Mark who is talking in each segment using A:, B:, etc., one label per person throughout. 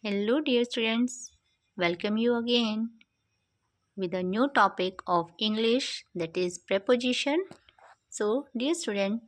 A: Hello, dear students. Welcome you again with a new topic of English, that is preposition. So, dear student,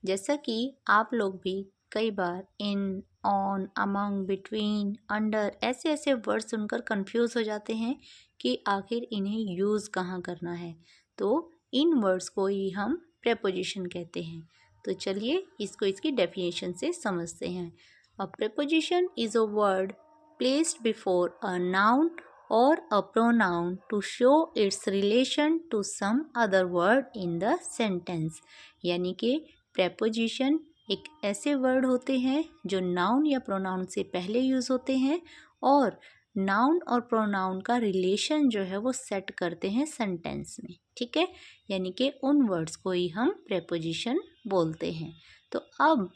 A: जैसा कि आप लोग भी कई बार इन, ऑन, अमंग, बिटवीन, अंडर ऐसे ऐसे वर्ड सुनकर कंफ्यूज हो जाते हैं कि आखिर इन्हें यूज़ कहाँ करना है। तो इन वर्ड्स को ही हम प्रेपोजिशन कहते हैं। तो चलिए इसको इसकी डेफिनेशन से समझते हैं। A preposition is a word placed before a noun or a pronoun to show its relation to some other word in the sentence। यानी कि preposition एक ऐसे वर्ड होते हैं जो नाउन या प्रोनाउन से पहले यूज़ होते हैं और नाउन और प्रोनाउन का रिलेशन जो है वो सेट करते हैं सेंटेंस में। ठीक है, यानी कि उन वर्ड्स को ही हम प्रेपोजिशन बोलते हैं। तो अब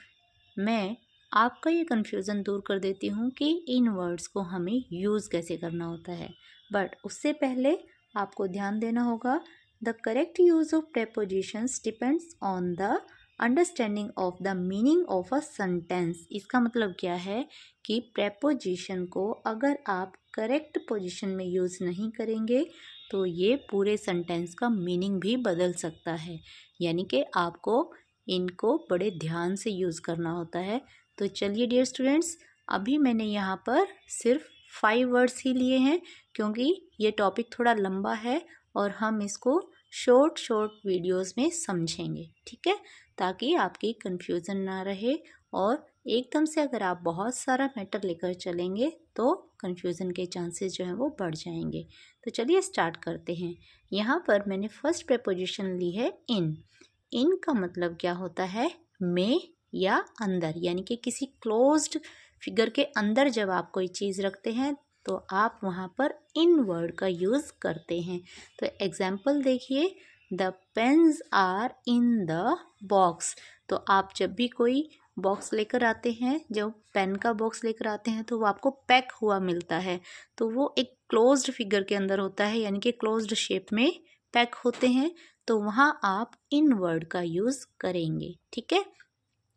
A: मैं आपका ये कन्फ्यूज़न दूर कर देती हूँ कि इन वर्ड्स को हमें यूज़ कैसे करना होता है। बट उससे पहले आपको ध्यान देना होगा, the correct use of prepositions depends on the understanding of the meaning of a sentence. इसका मतलब क्या है कि प्रेपोजिशन को अगर आप करेक्ट पोजिशन में यूज़ नहीं करेंगे तो ये पूरे सेंटेंस का मीनिंग भी बदल सकता है। यानी कि आपको इनको बड़े ध्यान से यूज़ करना होता है। तो चलिए डियर स्टूडेंट्स, अभी मैंने यहाँ पर सिर्फ 5 वर्ड्स ही लिए हैं क्योंकि ये टॉपिक थोड़ा लंबा है और हम इसको शॉर्ट वीडियोस में समझेंगे। ठीक है, ताकि आपकी कन्फ्यूज़न ना रहे और एकदम से अगर आप बहुत सारा मैटर लेकर चलेंगे तो कन्फ्यूज़न के चांसेस जो हैं वो बढ़ जाएंगे। तो चलिए स्टार्ट करते हैं। यहाँ पर मैंने फर्स्ट प्रेपोजिशन ली है इन। इन का मतलब क्या होता है? में या अंदर, यानी कि किसी क्लोज्ड फिगर के अंदर जब आप कोई चीज़ रखते हैं तो आप वहाँ पर इन वर्ड का यूज़ करते हैं। तो एग्जाम्पल देखिए, the pens are in the box. तो आप जब भी कोई बॉक्स लेकर आते हैं, जब पेन का बॉक्स लेकर आते हैं तो वो आपको पैक हुआ मिलता है। तो वो एक क्लोज्ड फिगर के अंदर होता है, यानी कि क्लोज्ड शेप में पैक होते हैं। तो वहाँ आप इन वर्ड का यूज़ करेंगे। ठीक है,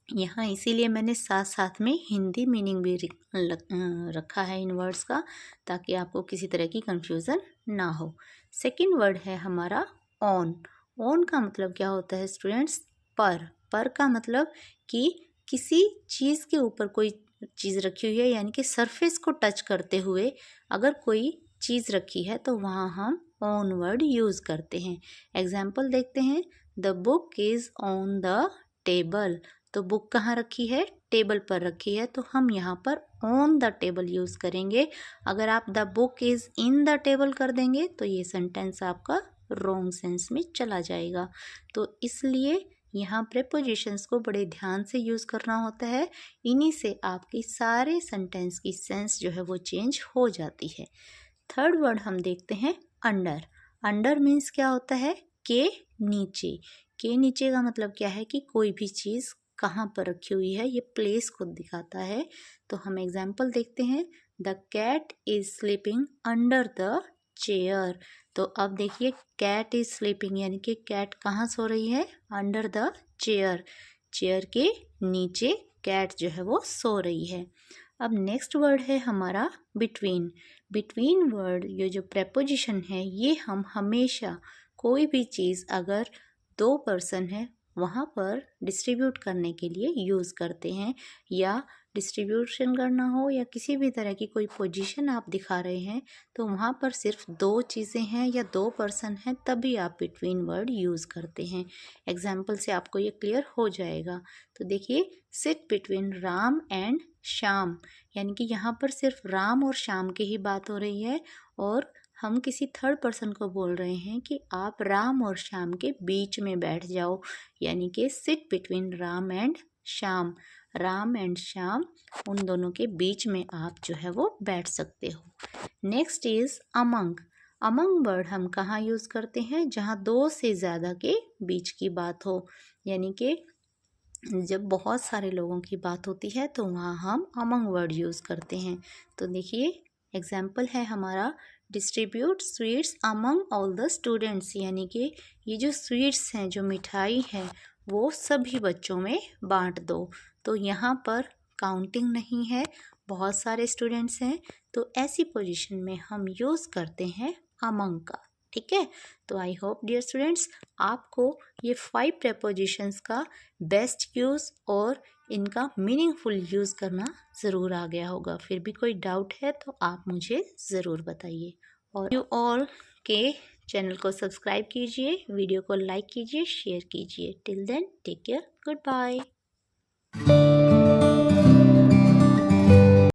A: यहाँ इसीलिए मैंने साथ साथ में हिंदी मीनिंग भी रखा है इन वर्ड्स का, ताकि आपको किसी तरह की कंफ्यूजन ना हो। सेकंड वर्ड है हमारा ऑन। ऑन का मतलब क्या होता है स्टूडेंट्स? पर का मतलब कि किसी चीज़ के ऊपर कोई चीज़ रखी हुई है, यानी कि सरफेस को टच करते हुए अगर कोई चीज़ रखी है तो वहाँ हम ऑन वर्ड यूज़ करते हैं। एग्जाम्पल देखते हैं, the book is on the table. तो बुक कहाँ रखी है? टेबल पर रखी है, तो हम यहाँ पर ऑन द टेबल यूज़ करेंगे। अगर आप the book is in the table कर देंगे तो ये सेंटेंस आपका रॉन्ग सेंस में चला जाएगा। तो इसलिए यहाँ प्रेपोजिशंस को बड़े ध्यान से यूज़ करना होता है। इन्हीं से आपकी सारे सेंटेंस की सेंस जो है वो चेंज हो जाती है। थर्ड वर्ड हम देखते हैं अंडर। अंडर मीन्स क्या होता है? के नीचे। के नीचे का मतलब क्या है कि कोई भी चीज़ कहाँ पर रखी हुई है, ये प्लेस को दिखाता है। तो हम एग्जाम्पल देखते हैं, the cat is sleeping under the chair. तो अब देखिए, कैट इज स्लीपिंग यानी कि कैट कहाँ सो रही है? Under the chair. चेयर के नीचे कैट जो है वो सो रही है। अब नेक्स्ट वर्ड है हमारा बिटवीन। बिटवीन वर्ड, ये जो प्रेपोजिशन है, ये हम हमेशा कोई भी चीज़ अगर 2 पर्सन है वहाँ पर डिस्ट्रीब्यूट करने के लिए यूज़ करते हैं, या डिस्ट्रीब्यूशन करना हो या किसी भी तरह की कोई पोजीशन आप दिखा रहे हैं तो वहाँ पर सिर्फ 2 चीज़ें हैं या 2 पर्सन हैं, तभी आप बिटवीन वर्ड यूज़ करते हैं। एग्जाम्पल से आपको ये क्लियर हो जाएगा। तो देखिए, sit between Ram and Shyam, यानी कि यहाँ पर सिर्फ राम और श्याम की ही बात हो रही है और हम किसी थर्ड पर्सन को बोल रहे हैं कि आप राम और श्याम के बीच में बैठ जाओ, यानी कि sit between Ram and Shyam. Ram and Shyam, उन दोनों के बीच में आप जो है वो बैठ सकते हो। Next is among. Among word हम कहाँ यूज़ करते हैं? जहाँ 2 से ज़्यादा के बीच की बात हो, यानी कि जब बहुत सारे लोगों की बात होती है तो वहाँ हम अमंग वर्ड यूज़ करते हैं। तो देखिए, एग्जाम्पल है हमारा, distribute sweets among all the students, यानी कि ये जो स्वीट्स हैं, जो मिठाई है, वो सभी बच्चों में बांट दो। तो यहाँ पर काउंटिंग नहीं है, बहुत सारे स्टूडेंट्स हैं, तो ऐसी पोजीशन में हम यूज़ करते हैं अमंग का। ठीक है, तो आई होप डियर स्टूडेंट्स आपको ये 5 प्रेपोजिशंस का बेस्ट यूज़ और इनका मीनिंगफुल यूज़ करना ज़रूर आ गया होगा। फिर भी कोई डाउट है तो आप मुझे ज़रूर बताइए। और यू ऑल के चैनल को सब्सक्राइब कीजिए, वीडियो को लाइक कीजिए, शेयर कीजिए। Till then take care, good bye.